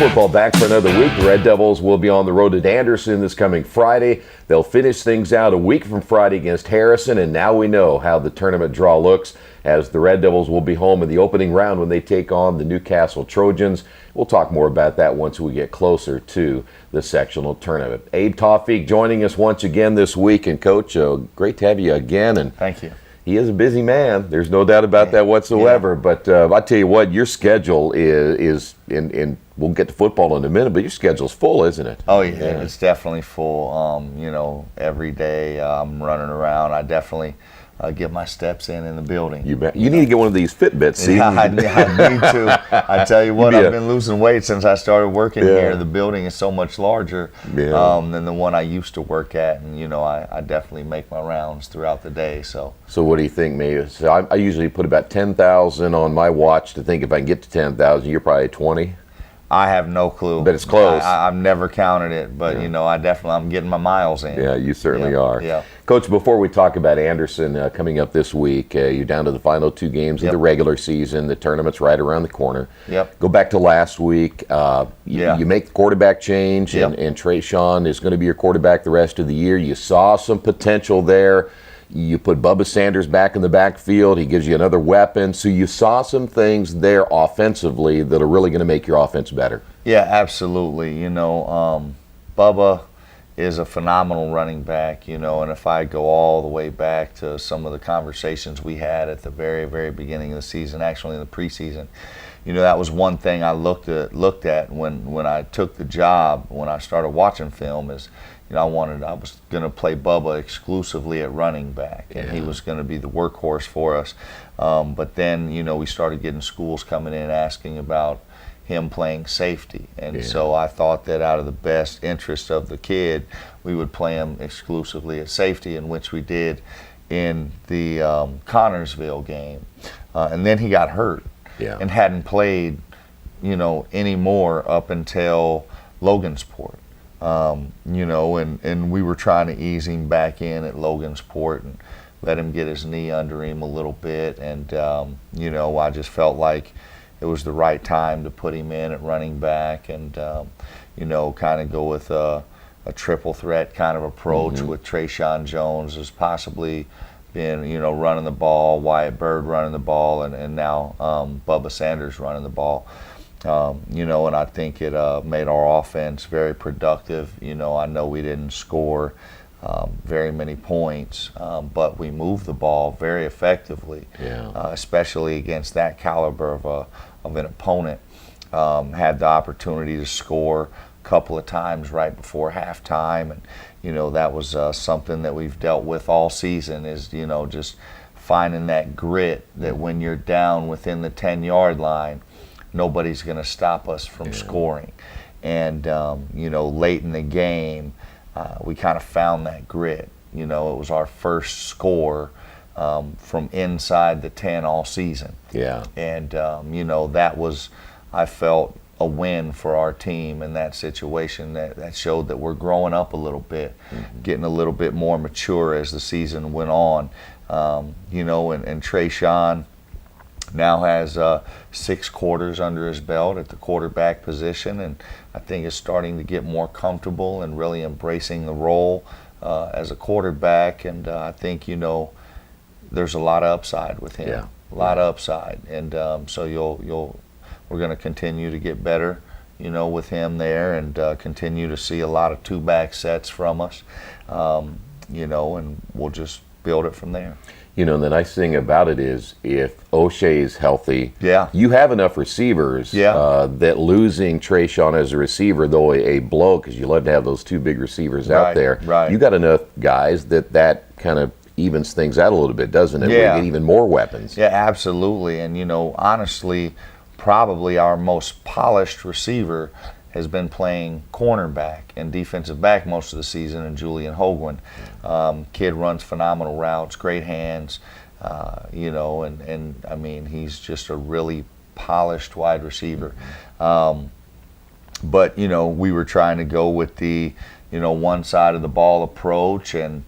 Football back for another week. The Red Devils will be on the road at Anderson this coming Friday. They'll finish things out a week from Friday against Harrison, and now we know how the tournament draw looks, as the Red Devils will be home in the opening round when they take on the Newcastle Trojans. We'll talk more about that once we get closer to the sectional tournament. Abe Tawfeek joining us once again this week, and Coach, great to have you again. And thank you. He is a busy man. There's no doubt about that whatsoever. Yeah. But I tell you what, your schedule is in we'll get to football in a minute, but your schedule's full, isn't it? Oh, yeah. It's definitely full. You know, every day I'm running around. I definitely get my steps in the building. You bet. You need to get one of these Fitbits. See? Yeah, I need to. I tell you what, I've been losing weight since I started working here. The building is so much larger than the one I used to work at, and you know, I definitely make my rounds throughout the day. So what do you think, maybe? So I usually put about 10,000 on my watch to think if I can get to 10,000. You're probably 20. I have no clue. But it's close. I've never counted it, but you know, I'm getting my miles in. Yeah, you certainly are. Yeah. Coach, before we talk about Anderson coming up this week, you're down to the final 2 games of the regular season. The tournament's right around the corner. Go back to last week. You make the quarterback change, and Trayshawn is going to be your quarterback the rest of the year. You saw some potential there. You put Bubba Sanders back in the backfield. He gives you another weapon. So you saw some things there offensively that are really going to make your offense better. Yeah, absolutely. You know, Bubba is a phenomenal running back, you know, and if I go all the way back to some of the conversations we had at the very, very beginning of the season, actually in the preseason, you know, that was one thing I looked at when I took the job, when I started watching film, is, you know, I was going to play Bubba exclusively at running back, and he was going to be the workhorse for us. But then, you know, we started getting schools coming in asking about him playing safety, and so I thought that out of the best interest of the kid, we would play him exclusively at safety, in which we did in the Connorsville game. And then he got hurt and hadn't played, you know, anymore up until Logansport. You know, and we were trying to ease him back in at Logansport and let him get his knee under him a little bit, and you know, I just felt like it was the right time to put him in at running back, and you know, kind of go with a triple threat kind of approach with Trayshawn Jones as possibly being, you know, running the ball, Wyatt Bird running the ball, and now Bubba Sanders running the ball. You know, and I think it made our offense very productive. You know, I know we didn't score very many points, but we moved the ball very effectively, especially against that caliber of an opponent. Had the opportunity to score a couple of times right before halftime, and you know, that was something that we've dealt with all season, is, you know, just finding that grit that when you're down within the 10-yard line, nobody's going to stop us from scoring. And you know, late in the game, we kind of found that grit. You know, it was our first score from inside the 10 all season. And you know, that was, I felt, a win for our team in that situation. That showed that we're growing up a little bit, getting a little bit more mature as the season went on. You know, and Trayshawn now has 6 quarters under his belt at the quarterback position, and I think is starting to get more comfortable and really embracing the role as a quarterback. And I think, you know, there's a lot of upside with him, a lot of upside, and so we're going to continue to get better, you know, with him there, and continue to see a lot of 2-back sets from us, you know, and we'll just build it from there. You know, the nice thing about it is, if O'Shea's healthy, you have enough receivers that losing Trayshawn as a receiver, though a blow, because you love to have those 2 big receivers out there, you got enough guys that kind of evens things out a little bit, doesn't it? We get even more weapons. Yeah, absolutely. And, you know, honestly, probably our most polished receiver has been playing cornerback and defensive back most of the season, and Julian Hoagland. Kid runs phenomenal routes, great hands, you know, and I mean, he's just a really polished wide receiver. But, you know, we were trying to go with the, you know, one side of the ball approach, and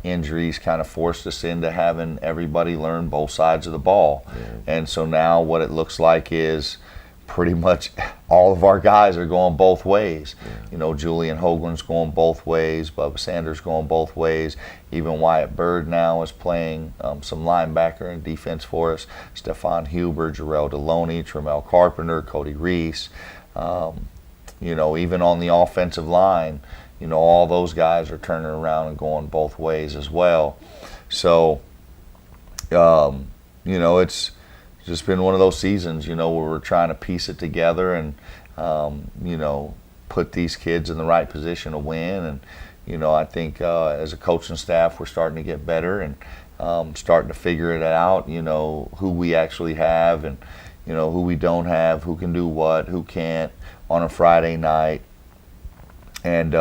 injuries kind of forced us into having everybody learn both sides of the ball. And so now what it looks like is pretty much all of our guys are going both ways. Julian Hoagland's going both ways. Bubba Sanders going both ways. Even Wyatt Bird now is playing some linebacker and defense for us. Stephon Huber, Jarrell Deloney, Tremel Carpenter, Cody Reese. Even on the offensive line, all those guys are turning around and going both ways as well. So, it's just been one of those seasons, where we're trying to piece it together and, put these kids in the right position to win. And, I think as a coaching staff, we're starting to get better and starting to figure it out, who we actually have and, who we don't have, who can do what, who can't on a Friday night. And,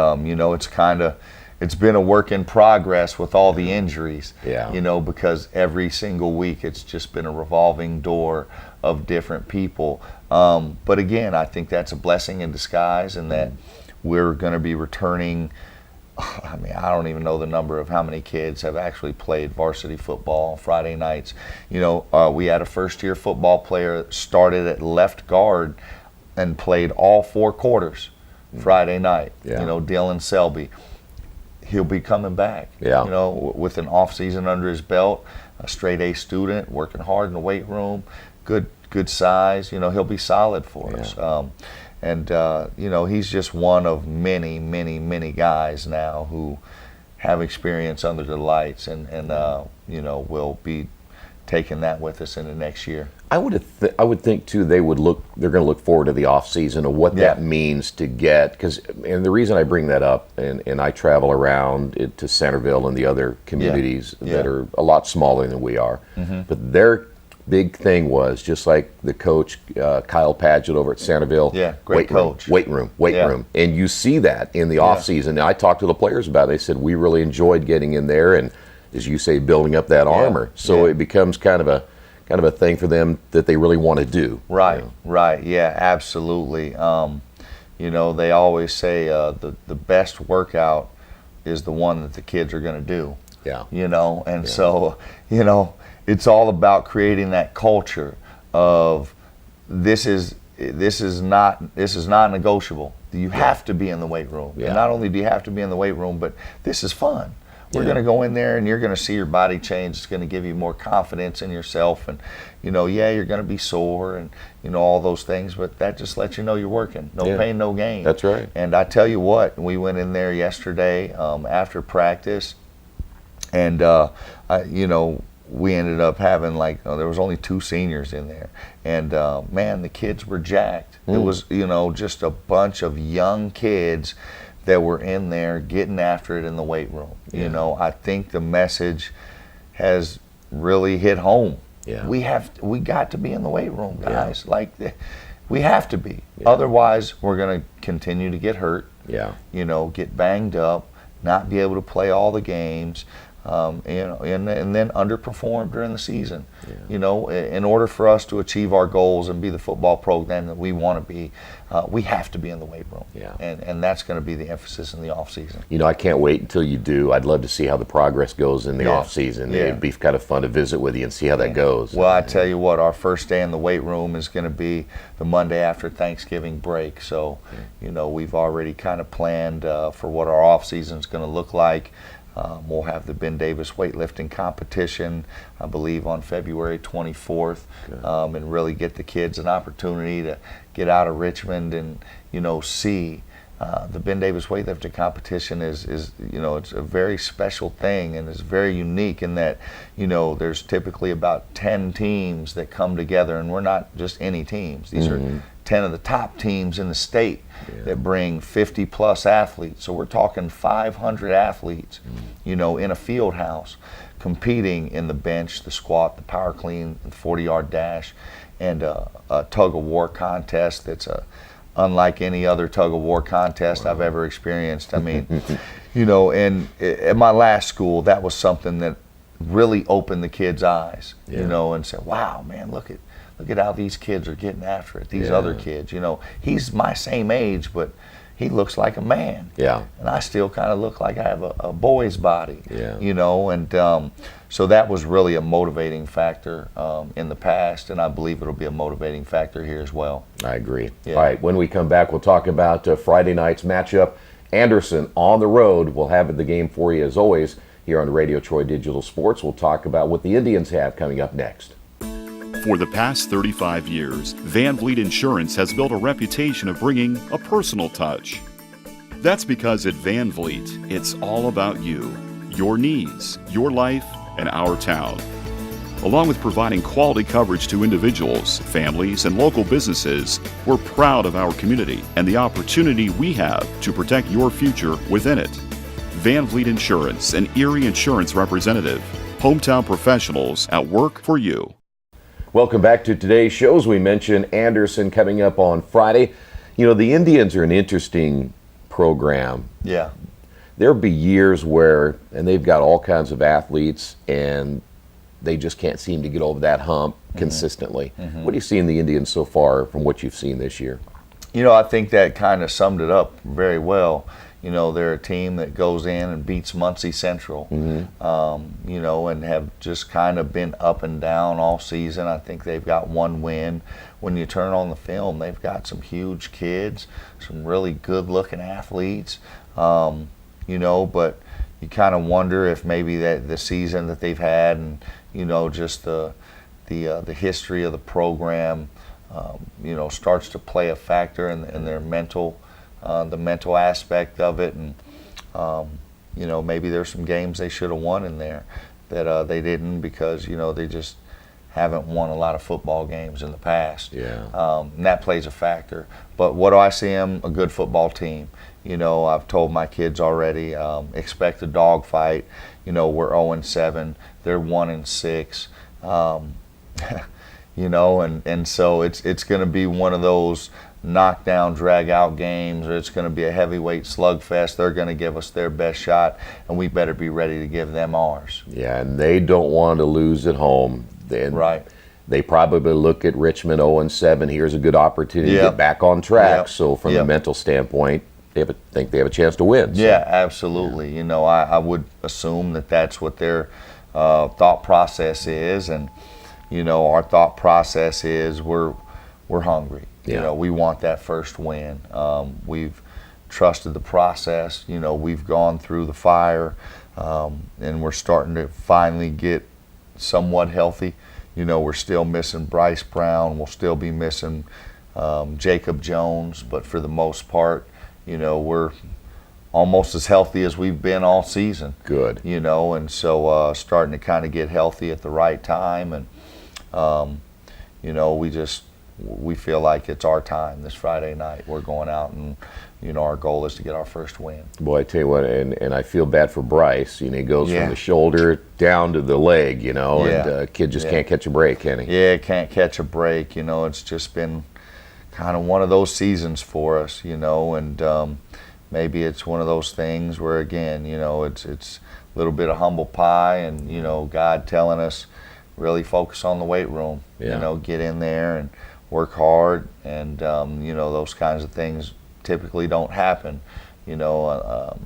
it's been a work in progress with all the injuries, because every single week it's just been a revolving door of different people. But again, I think that's a blessing in disguise, and that we're going to be returning. I mean, I don't even know the number of how many kids have actually played varsity football on Friday nights. We had a first-year football player that started at left guard and played all 4 quarters Friday night, Dylan Selby. He'll be coming back, with an off season under his belt, a straight A student, working hard in the weight room, good size. He'll be solid for us. He's just one of many, many, many guys now who have experience under the lights, and will be taking that with us into next year. I would think too they're going to look forward to the off season of what that means to get, and the reason I bring that up, and I travel around to Centerville and the other communities that are a lot smaller than we are, but their big thing was, just like the coach Kyle Padgett over at Centerville, great coach, weight room, and you see that in the off season. And I talked to the players about it. They said we really enjoyed getting in there and, as you say, building up that armor. So it becomes kind of a thing for them that they really want to do. Right, yeah, absolutely. They always say the best workout is the one that the kids are going to do. So, it's all about creating that culture of this is not negotiable. You have to be in the weight room. And not only do you have to be in the weight room, but this is fun. We're going to go in there and you're going to see your body change. It's going to give you more confidence in yourself. And, you're going to be sore and, all those things. But that just lets you know you're working. No pain, no gain. That's right. And I tell you what, we went in there yesterday after practice. And, we ended up having there was only 2 seniors in there. And, man, the kids were jacked. It was, just a bunch of young kids that were in there getting after it in the weight room. I think the message has really hit home. We got to be in the weight room, guys. We have to be. Otherwise, we're going to continue to get hurt. Get banged up, not be able to play all the games. And then underperform during the season. In order for us to achieve our goals and be the football program that we want to be, we have to be in the weight room. And that's going to be the emphasis in the off season. I can't wait until you do. I'd love to see how the progress goes in the off season. It'd be kind of fun to visit with you and see how that goes. Well, I tell you what, our first day in the weight room is going to be the Monday after Thanksgiving break. So, we've already kind of planned for what our off season is going to look like. We'll have the Ben Davis weightlifting competition, I believe, on February 24th, and really get the kids an opportunity to get out of Richmond and, see. The Ben Davis weightlifting competition is it's a very special thing, and it's very unique in that, there's typically about 10 teams that come together, and we're not just any teams. These are 10 of the top teams in the state that bring 50 plus athletes. So we're talking 500 athletes, in a field house competing in the bench, the squat, the power clean, the 40-yard dash, and a tug of war contest that's unlike any other tug of war contest I've ever experienced. I mean, and at my last school, that was something that really opened the kids' eyes, and said, wow, man, look at how these kids are getting after it. These other kids, he's my same age, but, he looks like a man. Yeah. And I still kind of look like I have a boy's body. Yeah. You know, and so that was really a motivating factor in the past, and I believe it'll be a motivating factor here as well. I agree. Yeah. All right, when we come back, we'll talk about Friday night's matchup. Anderson on the road. We'll have the game for you as always here on Radio Troy Digital Sports. We'll talk about what the Indians have coming up next. For the past 35 years, Van Vliet Insurance has built a reputation of bringing a personal touch. That's because at Van Vliet, it's all about you, your needs, your life, and our town. Along with providing quality coverage to individuals, families, and local businesses, we're proud of our community and the opportunity we have to protect your future within it. Van Vliet Insurance, an Erie Insurance representative. Hometown professionals at work for you. Welcome back to today's show. As we mentioned, Anderson coming up on Friday. You know, the Indians are an interesting program. Yeah. There'll be years where, and they've got all kinds of athletes, and they just can't seem to get over that hump consistently. What do you see in the Indians so far from what you've seen this year? You know, I think that kind of summed it up very well. You know, they're a team that goes in and beats Muncie Central, you know, and have just kind of been up and down all season. I think they've got one win. When you turn on the film, they've got some huge kids, some really good-looking athletes, you know, but you kind of wonder if maybe that the season that they've had and, you know, just the history of the program, you know, starts to play a factor in their mental the mental aspect of it, and you know, maybe there's some games they should have won in there that they didn't because, you know, they just haven't won a lot of football games in the past. Yeah. And that plays a factor. But what do I see them? A good football team. You know, I've told my kids already, expect a dogfight. You know, we're 0-7, they're 1-6. You know, and so it's going to be one of those knockdown, drag-out games, or it's going to be a heavyweight slugfest. They're going to give us their best shot, and we better be ready to give them ours. Yeah, and they don't want to lose at home. Right. They probably look at Richmond 0-7. Here's a good opportunity to get back on track. So from a mental standpoint, they think they have a chance to win. So. Yeah, absolutely. You know, I would assume that that's what their thought process is, and you know, our thought process is we're hungry. You know, we want that first win. We've trusted the process. You know, we've gone through the fire, and we're starting to finally get somewhat healthy. You know, we're still missing Bryce Brown. We'll still be missing Jacob Jones, but for the most part, you know, we're almost as healthy as we've been all season. Good. You know, and so starting to kind of get healthy at the right time, and you know, we feel like it's our time this Friday night. We're going out, and you know, our goal is to get our first win. Boy, I tell you what, and I feel bad for Bryce. You know, he goes from the shoulder down to the leg, you know, and kid just can't catch a break, can he? Yeah, can't catch a break. You know, it's just been kind of one of those seasons for us, you know, and maybe it's one of those things where, again, you know, it's a little bit of humble pie, and, you know, God telling us really focus on the weight room, you know, get in there and work hard, and you know, those kinds of things typically don't happen, you know,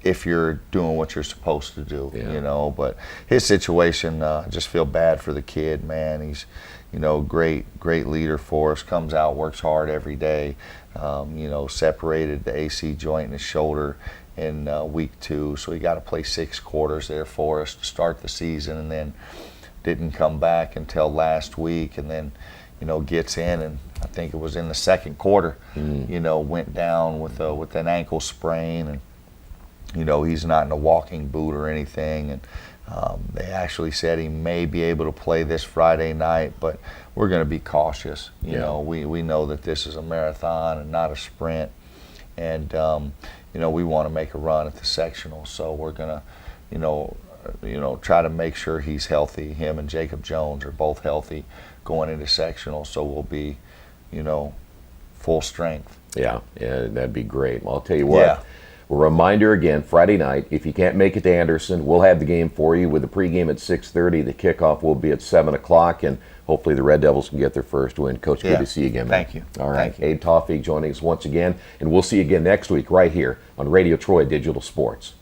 if you're doing what you're supposed to do, you know. But his situation, just feel bad for the kid, man. He's, you know, great leader for us, comes out, works hard every day, you know, separated the AC joint in his shoulder in week 2, so he got to play 6 quarters there for us to start the season, and then didn't come back until last week, and then, you know, gets in, and I think it was in the second quarter, you know, went down with an ankle sprain, and you know, he's not in a walking boot or anything, and they actually said he may be able to play this Friday night, but we're going to be cautious. You know, we know that this is a marathon and not a sprint, and you know, we want to make a run at the sectional, so we're going to, you know, try to make sure he's healthy. Him and Jacob Jones are both healthy going into sectional, so we'll be, you know, full strength. Yeah, that'd be great. Well, I'll tell you what, A reminder again, Friday night, if you can't make it to Anderson, we'll have the game for you with the pregame at 6:30. The kickoff will be at 7 o'clock, and hopefully the Red Devils can get their first win. Coach, good to see you again, man. Thank you. All right. Thank you. Abe Tawfeek joining us once again, and we'll see you again next week right here on Radio Troy Digital Sports.